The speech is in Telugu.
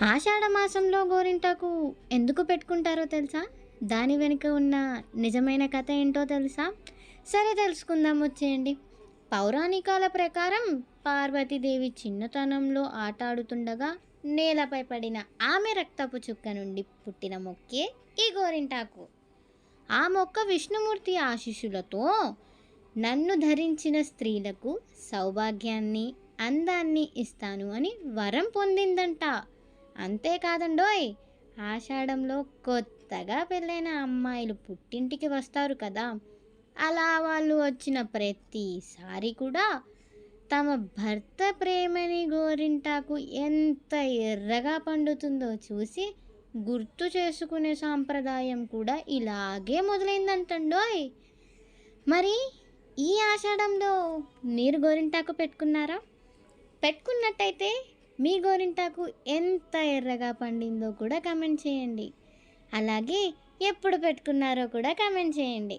ఆషాఢ మాసంలో గోరింటాకు ఎందుకు పెట్టుకుంటారో తెలుసా? దాని వెనుక ఉన్న నిజమైన కథ ఏంటో తెలుసా? సరే తెలుసుకుందాం వచ్చేయండి. పౌరాణికాల ప్రకారం పార్వతీదేవి చిన్నతనంలో ఆట ఆడుతుండగా నేలపై పడిన ఆమె రక్తపు చుక్క నుండి పుట్టిన మొక్కే ఈ గోరింటాకు. ఆ మొక్క విష్ణుమూర్తి ఆశీస్సులతో నన్ను ధరించిన స్త్రీలకు సౌభాగ్యాన్ని, అందాన్ని ఇస్తాను అని వరం పొందిందంట. అంతేకాదండోయ్, ఆషాఢంలో కొత్తగా పెళ్ళైన అమ్మాయిలు పుట్టింటికి వస్తారు కదా, అలా వాళ్ళు వచ్చిన ప్రతిసారి కూడా తమ భర్త ప్రేమని గోరింటాకు ఎంత ఎర్రగా పండుతుందో చూసి గుర్తు చేసుకునే సాంప్రదాయం కూడా ఇలాగే మొదలైందంటండోయ్. మరి ఈ ఆషాఢంలో మీరు గోరింటాకు పెట్టుకున్నారా? పెట్టుకున్నట్టయితే మీ గోరింటాకు ఎంత ఎర్రగా పండిందో కూడా కామెంట్ చేయండి. అలాగే ఎప్పుడు పెట్టుకున్నారో కూడా కామెంట్ చేయండి.